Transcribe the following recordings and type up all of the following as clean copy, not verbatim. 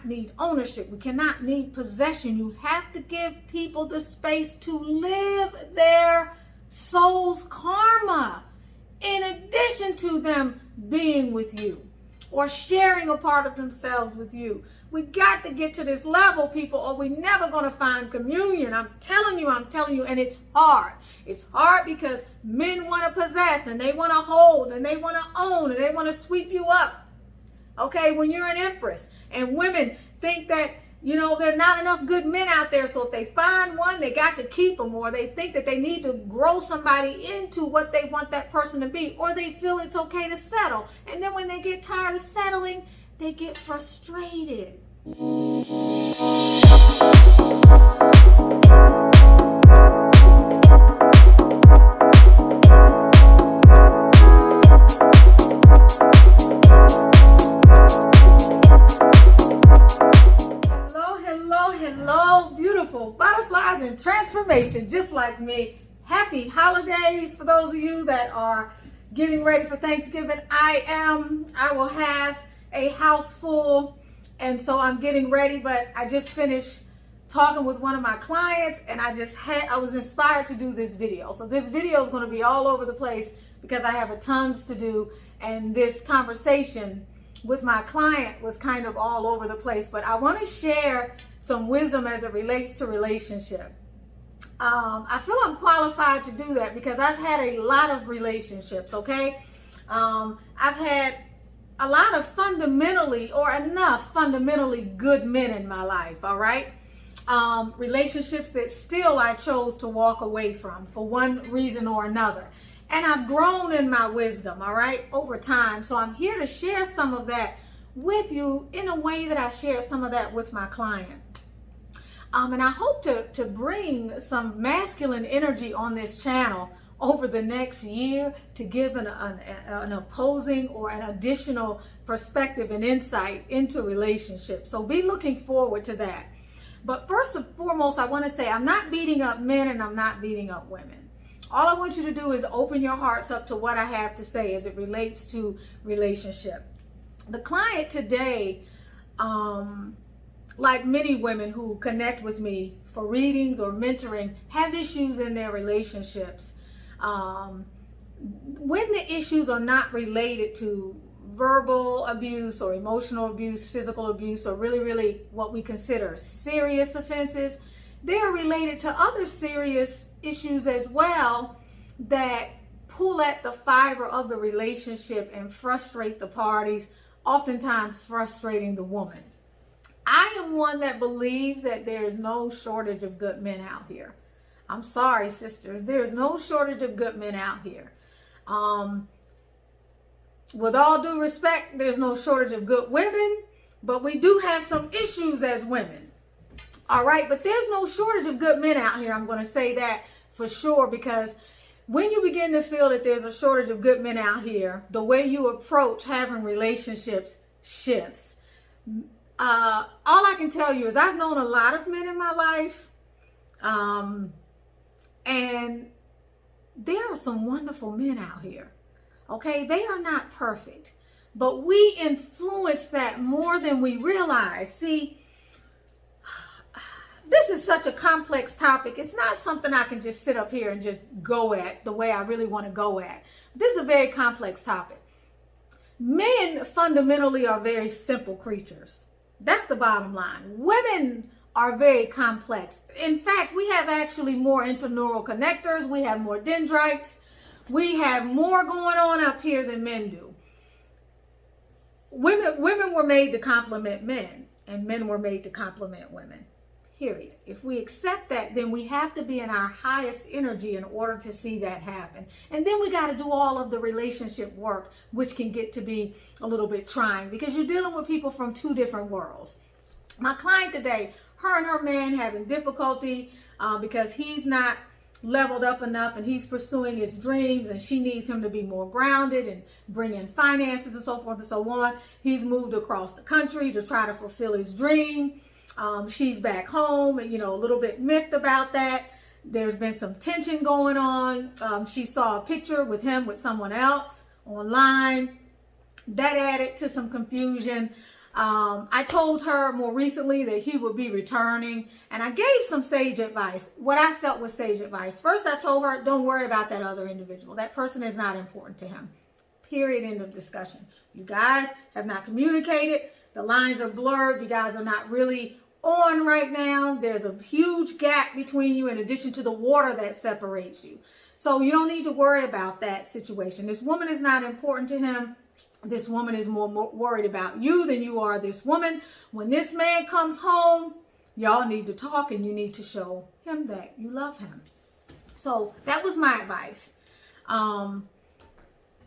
cannot need ownership. We cannot need possession. You have to give people the space to live their soul's karma in addition to them being with you or sharing a part of themselves with you. We got to get to this level, people, or we're never going to find communion. I'm telling you, and it's hard. It's hard because men want to possess, and they want to hold, and they want to own, and they want to sweep you up, okay, when you're an empress. And women think that, you know, there are not enough good men out there, so if they find one, they got to keep them, or they think that they need to grow somebody into what they want that person to be, or they feel it's okay to settle. And then when they get tired of settling, they get frustrated. Hello, beautiful butterflies in transformation, just like me. Happy holidays for those of you that are getting ready for Thanksgiving. I will have a house full, and so I'm getting ready, but I just finished talking with one of my clients, and I was inspired to do this video. So this video is going to be all over the place because I have tons to do, and this conversation with my client was kind of all over the place, but I want to share some wisdom as it relates to relationship. I feel I'm qualified to do that because I've had a lot of relationships, okay? I've had a lot of fundamentally good men in my life, all right? Relationships that still I chose to walk away from for one reason or another. And I've grown in my wisdom, all right, over time. So I'm here to share some of that with you in a way that I share some of that with my client. And I hope to bring some masculine energy on this channel over the next year to give an opposing or an additional perspective and insight into relationships. So be looking forward to that. But first and foremost, I want to say I'm not beating up men and I'm not beating up women. All I want you to do is open your hearts up to what I have to say as it relates to relationship. The client today, like many women who connect with me for readings or mentoring, have issues in their relationships. When the issues are not related to verbal abuse or emotional abuse, physical abuse, or really what we consider serious offenses, they are related to other serious issues as well that pull at the fiber of the relationship and frustrate the parties, oftentimes frustrating the woman. I am one that believes that there is no shortage of good men out here. I'm sorry, sisters, there's no shortage of good men out here. With all due respect, there's no shortage of good women, but we do have some issues as women. All right, but there's no shortage of good men out here. I'm going to say that for sure, because when you begin to feel that there's a shortage of good men out here, the way you approach having relationships shifts. All I can tell you is I've known a lot of men in my life, and there are some wonderful men out here. Okay, they are not perfect, but we influence that more than we realize. See, this is such a complex topic. It's not something I can just sit up here and just go at the way I really want to go at. This is a very complex topic. Men fundamentally are very simple creatures. That's the bottom line. Women are very complex. In fact, we have actually more interneural connectors. We have more dendrites. We have more going on up here than men do. Women were made to complement men, and men were made to complement women. Period. If we accept that, then we have to be in our highest energy in order to see that happen. And then we got to do all of the relationship work, which can get to be a little bit trying because you're dealing with people from two different worlds. My client today, her and her man having difficulty because he's not leveled up enough and he's pursuing his dreams, and she needs him to be more grounded and bring in finances and so forth and so on. He's moved across the country to try to fulfill his dream. She's back home and, a little bit miffed about that. There's been some tension going on. She saw a picture with him with someone else online. That added to some confusion. I told her more recently that he would be returning, and I gave some sage advice, what I felt was sage advice. First, I told her, don't worry about that other individual. That person is not important to him. Period. End of discussion. You guys have not communicated. The lines are blurred. You guys are not really on right now. There's a huge gap between you in addition to the water that separates you. So you don't need to worry about that situation. This woman is not important to him. This woman is more worried about you than you are this woman. When this man comes home, y'all need to talk, and you need to show him that you love him. So that was my advice.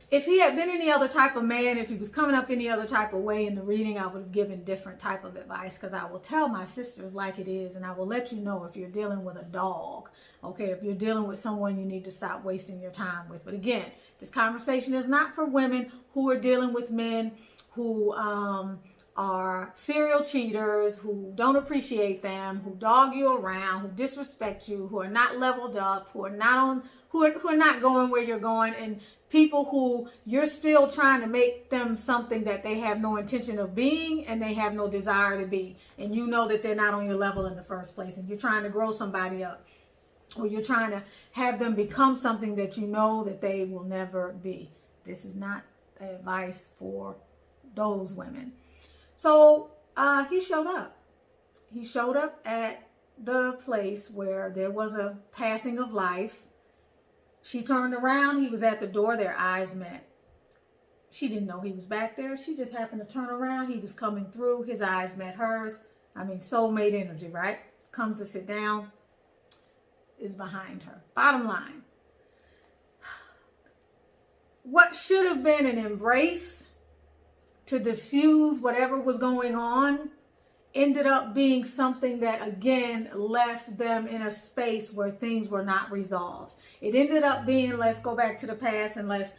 If he had been any other type of man, if he was coming up any other type of way in the reading, I would have given different type of advice, because I will tell my sisters like it is, and I will let you know if you're dealing with a dog. Okay, if you're dealing with someone you need to stop wasting your time with. But again, this conversation is not for women who are dealing with men who are serial cheaters, who don't appreciate them, who dog you around, who disrespect you, who are not leveled up, who are not going where you're going, and people who you're still trying to make them something that they have no intention of being and they have no desire to be. And you know that they're not on your level in the first place, and you're trying to grow somebody up, or you're trying to have them become something that you know that they will never be. This is not advice for those women. So he showed up. He showed up at the place where there was a passing of life. She turned around. He was at the door. Their eyes met. She didn't know he was back there. She just happened to turn around. He was coming through. His eyes met hers. I mean, soulmate energy, right? Comes to sit down. Is behind her. Bottom line, what should have been an embrace to diffuse whatever was going on ended up being something that again left them in a space where things were not resolved. It ended up being, let's go back to the past and let's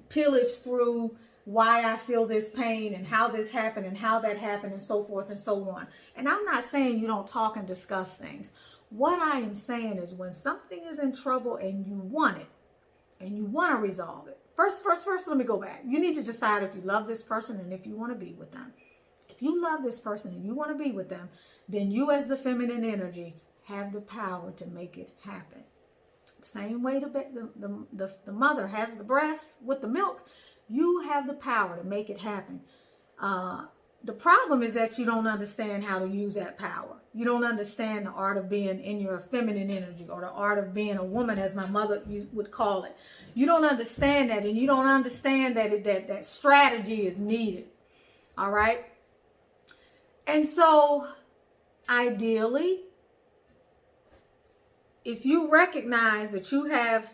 pillage through why I feel this pain and how this happened and how that happened and so forth and so on. And I'm not saying you don't talk and discuss things. What I am saying is, when something is in trouble and you want it and you want to resolve it, first, let me go back. You need to decide if you love this person and if you want to be with them. If you love this person and you want to be with them, then you as the feminine energy have the power to make it happen. Same way the mother has the breast with the milk, you have the power to make it happen. The problem is that you don't understand how to use that power. You don't understand the art of being in your feminine energy, or the art of being a woman, as my mother would call it. You don't understand that, and you don't understand that strategy is needed. All right? And so, ideally, if you recognize that you have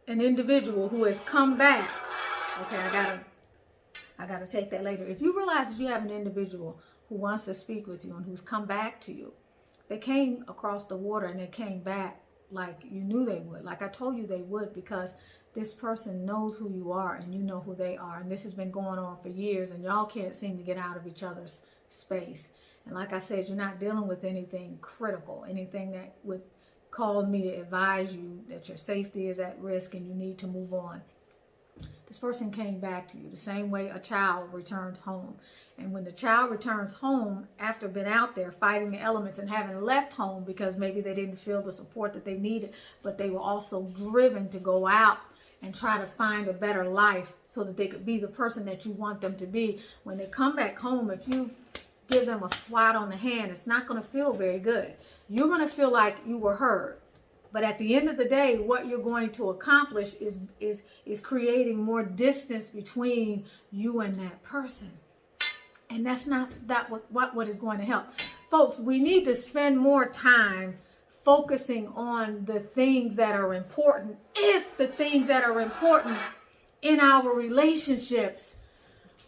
an individual who has come back, okay, I gotta take that later. If you realize that you have an individual who wants to speak with you and who's come back to you, they came across the water and they came back like you knew they would, like I told you they would, because this person knows who you are and you know who they are. And this has been going on for years, and y'all can't seem to get out of each other's space. And like I said, you're not dealing with anything critical, anything that would cause me to advise you that your safety is at risk and you need to move on. This person came back to you the same way a child returns home. And when the child returns home after being out there fighting the elements and having left home because maybe they didn't feel the support that they needed, but they were also driven to go out and try to find a better life so that they could be the person that you want them to be. When they come back home, if you give them a swat on the hand, it's not going to feel very good. You're going to feel like you were heard. But at the end of the day, what you're going to accomplish is creating more distance between you and that person. And that's not what is going to help. Folks, we need to spend more time focusing on the things that are important. If the things that are important in our relationships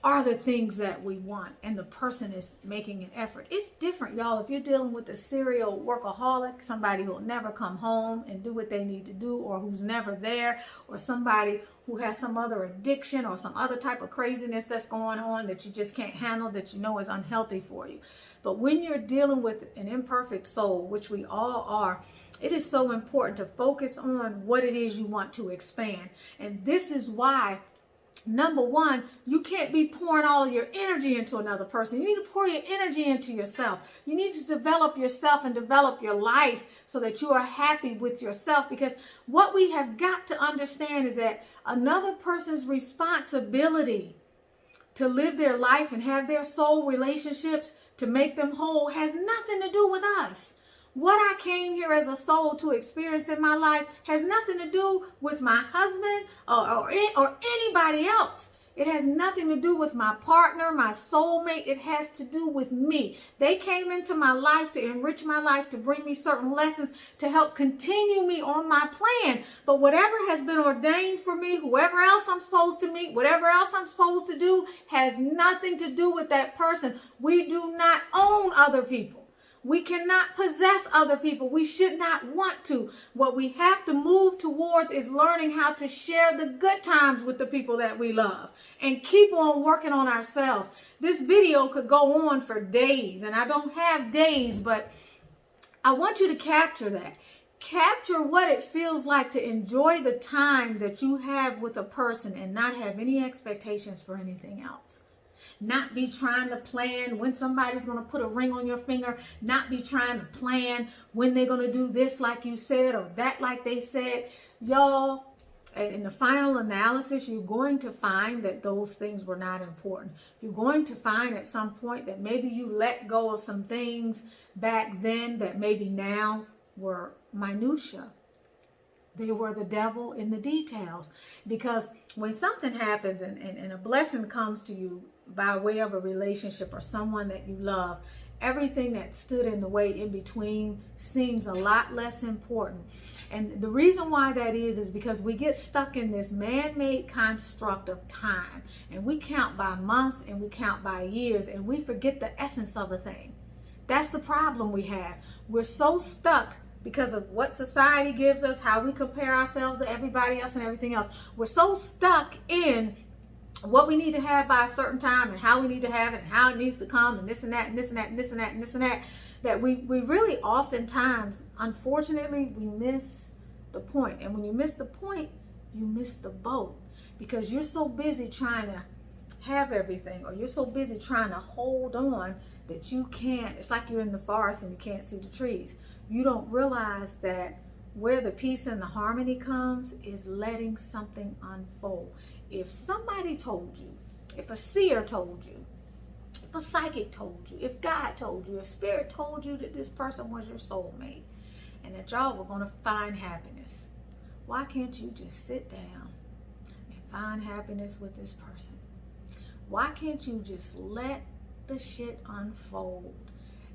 are the things that we want and the person is making an effort. It's different, y'all. If you're dealing with a serial workaholic, somebody who'll never come home and do what they need to do, or who's never there, or somebody who has some other addiction or some other type of craziness that's going on that you just can't handle, that you know is unhealthy for you. But when you're dealing with an imperfect soul, which we all are, it is so important to focus on what it is you want to expand. And this is why number one, you can't be pouring all of your energy into another person. You need to pour your energy into yourself. You need to develop yourself and develop your life so that you are happy with yourself. Because what we have got to understand is that another person's responsibility to live their life and have their soul relationships to make them whole has nothing to do with us. What I came here as a soul to experience in my life has nothing to do with my husband or anybody else. It has nothing to do with my partner, my soulmate. It has to do with me. They came into my life to enrich my life, to bring me certain lessons, to help continue me on my plan. But whatever has been ordained for me, whoever else I'm supposed to meet, whatever else I'm supposed to do, has nothing to do with that person. We do not own other people. We cannot possess other people. We should not want to. What we have to move towards is learning how to share the good times with the people that we love and keep on working on ourselves. This video could go on for days, and I don't have days, but I want you to capture that. Capture what it feels like to enjoy the time that you have with a person and not have any expectations for anything else. Not be trying to plan when somebody's going to put a ring on your finger. Not be trying to plan when they're going to do this like you said or that like they said. Y'all, in the final analysis, you're going to find that those things were not important. You're going to find at some point that maybe you let go of some things back then that maybe now were minutia. They were the devil in the details. Because when something happens and a blessing comes to you by way of a relationship or someone that you love, everything that stood in the way in between seems a lot less important. And the reason why that is because we get stuck in this man-made construct of time. And we count by months and we count by years and we forget the essence of a thing. That's the problem we have. We're so stuck because of what society gives us, how we compare ourselves to everybody else and everything else. We're so stuck in what we need to have by a certain time and how we need to have it and how it needs to come and this and that and this and that and this and that and this and that, that we really oftentimes, unfortunately, we miss the point. And when you miss the point, you miss the boat because you're so busy trying to have everything or you're so busy trying to hold on that you can't. It's like you're in the forest and you can't see the trees. You don't realize that where the peace and the harmony comes is letting something unfold. If somebody told you, if a seer told you, if a psychic told you, if God told you, if spirit told you that this person was your soulmate and that y'all were going to find happiness, why can't you just sit down and find happiness with this person? Why can't you just let the shit unfold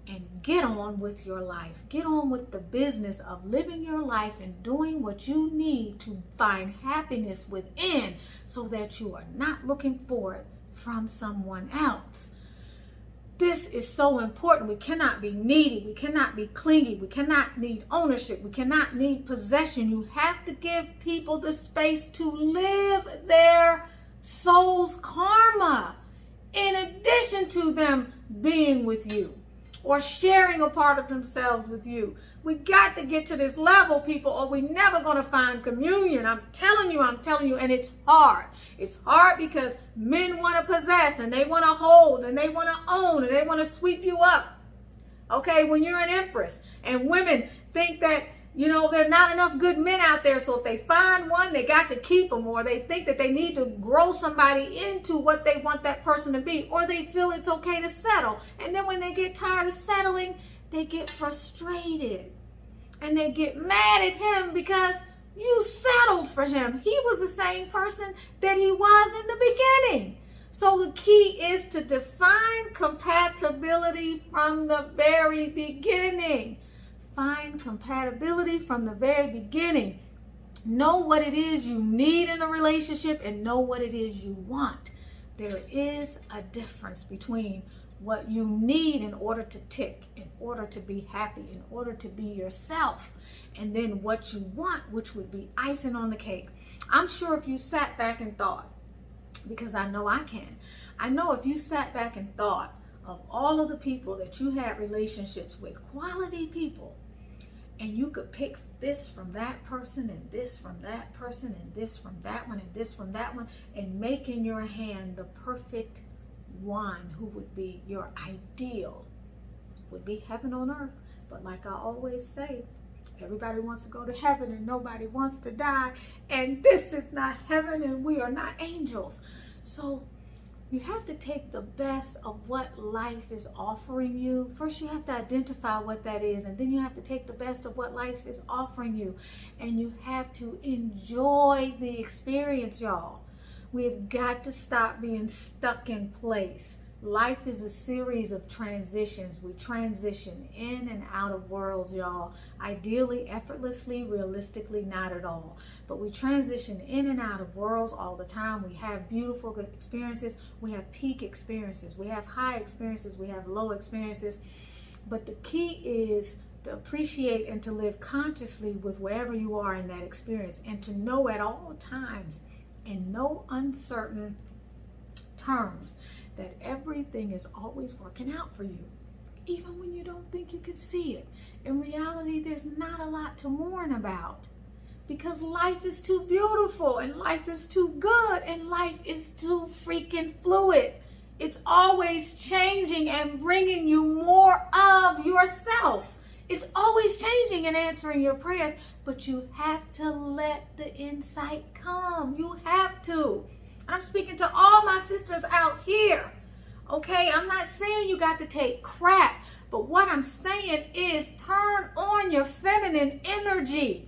and get on with your life? Get on with the business of living your life and doing what you need to find happiness within so that you are not looking for it from someone else. This is so important. We cannot be needy. We cannot be clingy. We cannot need ownership. We cannot need possession. You have to give people the space to live their soul's karma in addition to them being with you or sharing a part of themselves with you. We got to get to this level, people, or we're never going to find communion. I'm telling you, and it's hard. It's hard because men want to possess, and they want to hold, and they want to own, and they want to sweep you up, okay, when you're an empress. And women think that, there are not enough good men out there, so if they find one, they got to keep them, or they think that they need to grow somebody into what they want that person to be, or they feel it's okay to settle. And then when they get tired of settling, they get frustrated, and they get mad at him because you settled for him. He was the same person that he was in the beginning. So the key is to define compatibility from the very beginning. Find compatibility from the very beginning. Know what it is you need in a relationship and know what it is you want. There is a difference between what you need in order to tick, in order to be happy, in order to be yourself, and then what you want, which would be icing on the cake. I'm sure if you sat back and thought, because I know I can, I know if you sat back and thought of all of the people that you had relationships with, quality people, and you could pick this from that person and this from that person and this from that one and this from that one, and make in your hand the perfect one who would be your ideal, would be heaven on earth. But like I always say, everybody wants to go to heaven and nobody wants to die, and this is not heaven and we are not angels. So you have to take the best of what life is offering you. First, you have to identify what that is, and then you have to take the best of what life is offering you, and you have to enjoy the experience, y'all. We've got to stop being stuck in place. Life is a series of transitions. We transition in and out of worlds, y'all. Ideally, effortlessly, realistically, not at all. But we transition in and out of worlds all the time. We have beautiful experiences. We have peak experiences. We have high experiences. We have low experiences. But the key is to appreciate and to live consciously with wherever you are in that experience, and to know at all times, in no uncertain terms, that everything is always working out for you, even when you don't think you can see it. In reality, there's not a lot to mourn about, because life is too beautiful, and life is too good, and life is too freaking fluid. It's always changing and bringing you more of yourself. It's always changing and answering your prayers, but you have to let the insight come. You have to. I'm speaking to all my sisters out here, okay? I'm not saying you got to take crap, but what I'm saying is turn on your feminine energy.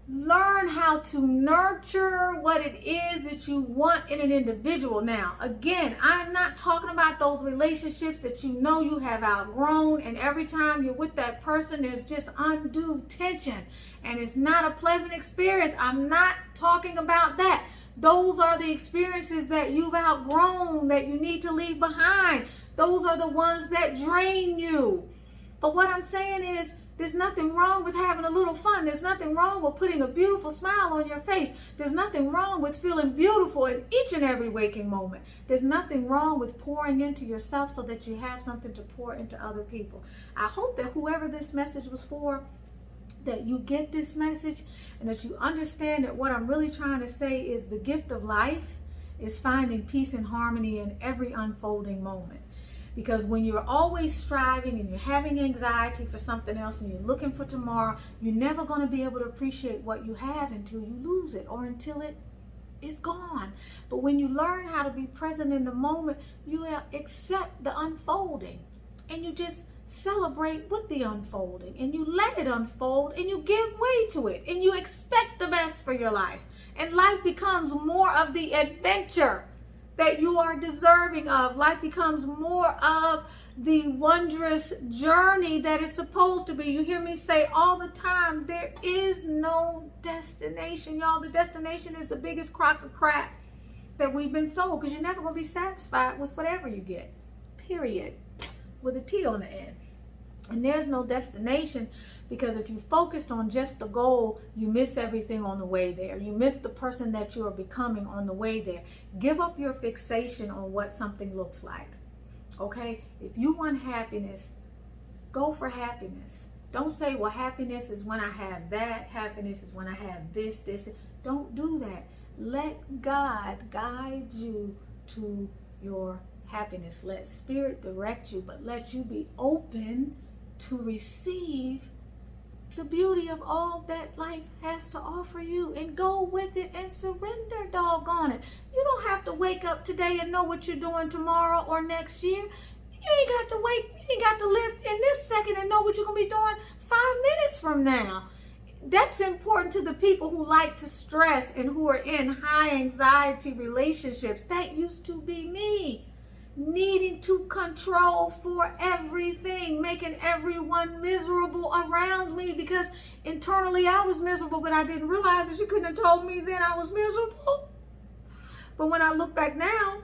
Learn how to nurture what it is that you want in an individual. Now, again, I'm not talking about those relationships that you know you have outgrown, and every time you're with that person, there's just undue tension, and it's not a pleasant experience. I'm not talking about that. Those are the experiences that you've outgrown, that you need to leave behind. Those are the ones that drain you. But what I'm saying is, there's nothing wrong with having a little fun. There's nothing wrong with putting a beautiful smile on your face. There's nothing wrong with feeling beautiful in each and every waking moment. There's nothing wrong with pouring into yourself so that you have something to pour into other people. I hope that whoever this message was for, that you get this message, and that you understand that what I'm really trying to say is the gift of life is finding peace and harmony in every unfolding moment. Because when you're always striving and you're having anxiety for something else and you're looking for tomorrow, you're never going to be able to appreciate what you have until you lose it, or until it is gone. But when you learn how to be present in the moment, you accept the unfolding, and you just celebrate with the unfolding, and you let it unfold, and you give way to it, and you expect the best for your life. And life becomes more of the adventure that you are deserving of. Life becomes more of the wondrous journey that it's supposed to be. You hear me say all the time, there is no destination, y'all. The destination is the biggest crock of crap that we've been sold, because you're never going to be satisfied with whatever you get, period, with a T on the end. And there's no destination, because if you focused on just the goal, you miss everything on the way there. You miss the person that you are becoming on the way there. Give up your fixation on what something looks like, okay? If you want happiness, go for happiness. Don't say, well, happiness is when I have that. Happiness is when I have this. Don't do that. Let God guide you to your happiness. Let spirit direct you, but let you be open to receive the beauty of all that life has to offer you, and go with it and surrender, doggone it. You don't have to wake up today and know what you're doing tomorrow or next year. You ain't got to wait. You ain't got to live in this second and know what you're going to be doing 5 minutes from now. That's important to the people who like to stress and who are in high anxiety relationships. That used to be me. Needing to control for everything, making everyone miserable around me, because internally I was miserable, but I didn't realize that. You couldn't have told me then I was miserable. But when I look back now,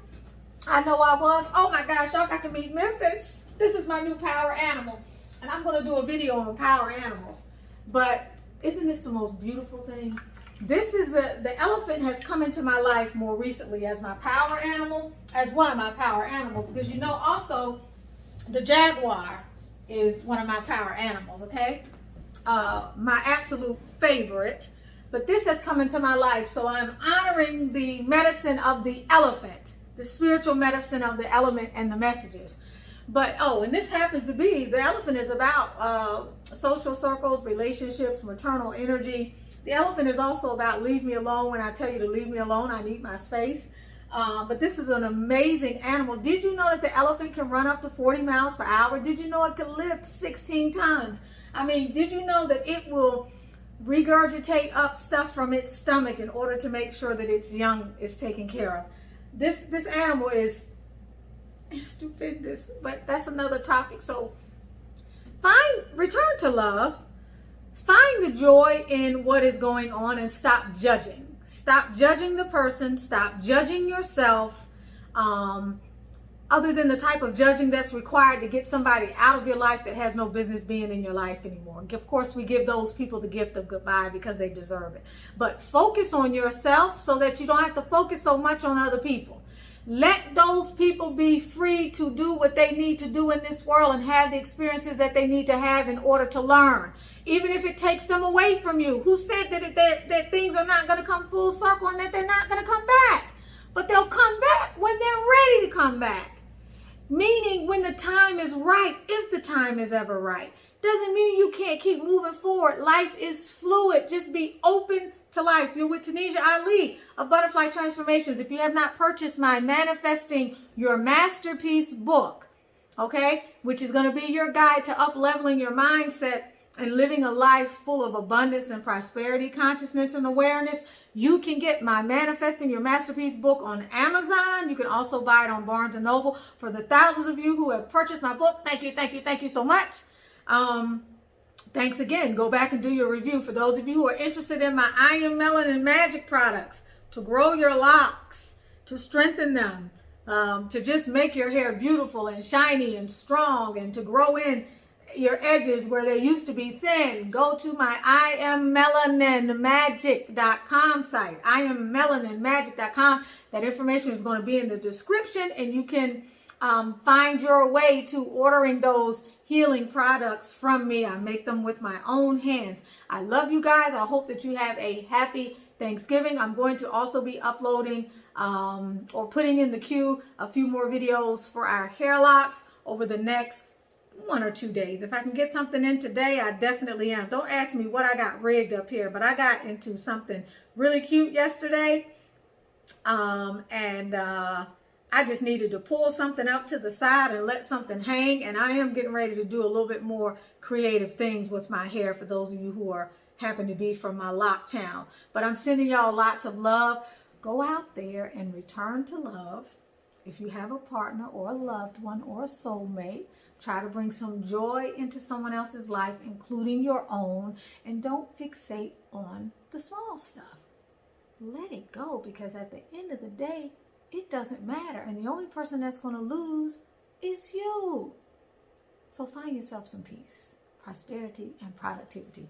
I know I was. Oh my gosh, y'all got to meet Memphis. This is my new power animal, and I'm going to do a video on power animals. But isn't this the most beautiful thing? This is the elephant has come into my life more recently as my power animal, as one of my power animals, because you know also the jaguar is one of my power animals, okay? my absolute favorite, but this has come into my life, so I'm honoring the medicine of the elephant, the spiritual medicine of the element and the messages. But, oh, and this happens to be, the elephant is about social circles, relationships, maternal energy. The elephant is also about leave me alone when I tell you to leave me alone. I need my space. But this is an amazing animal. Did you know that the elephant can run up to 40 miles per hour? Did you know it can lift 16 tons? I mean, did you know that it will regurgitate up stuff from its stomach in order to make sure that its young is taken care of? This animal is stupendous, but that's another topic. So return to love, find the joy in what is going on, and stop judging. Stop judging the person, stop judging yourself, other than the type of judging that's required to get somebody out of your life that has no business being in your life anymore. Of course, we give those people the gift of goodbye because they deserve it. But focus on yourself so that you don't have to focus so much on other people. Let those people be free to do what they need to do in this world and have the experiences that they need to have in order to learn, even if it takes them away from you. Who said that things are not going to come full circle and that they're not going to come back? But they'll come back when they're ready to come back. Meaning when the time is right, if the time is ever right. Doesn't mean you can't keep moving forward. Life is fluid. Just be open to life. You're with Tanisha Ali of Butterfly Transformations. If you have not purchased my Manifesting Your Masterpiece book, okay, which is going to be your guide to up-leveling your mindset and living a life full of abundance and prosperity, consciousness, and awareness, you can get my Manifesting Your Masterpiece book on Amazon. You can also buy it on Barnes & Noble. For the thousands of you who have purchased my book, thank you, thank you, thank you so much. Thanks again. Go back and do your review. For those of you who are interested in my I Am Melanin Magic products to grow your locks, to strengthen them, to just make your hair beautiful and shiny and strong, and to grow in your edges where they used to be thin, go to my IamMelaninMagic.com site, IamMelaninMagic.com. That information is going to be in the description, and you can find your way to ordering those healing products from me. I make them with my own hands. I love you guys. I hope that you have a happy Thanksgiving. I'm going to also be uploading or putting in the queue a few more videos for our hair locks over the next 1 or 2 days. If I can get something in today, I definitely am. Don't ask me what I got rigged up here, but I got into something really cute yesterday. I just needed to pull something up to the side and let something hang. And I am getting ready to do a little bit more creative things with my hair for those of you who happen to be from my lock channel. But I'm sending y'all lots of love. Go out there and return to love. If you have a partner or a loved one or a soulmate, try to bring some joy into someone else's life, including your own. And don't fixate on the small stuff. Let it go, because at the end of the day, it doesn't matter. And the only person that's going to lose is you. So find yourself some peace, prosperity, and productivity.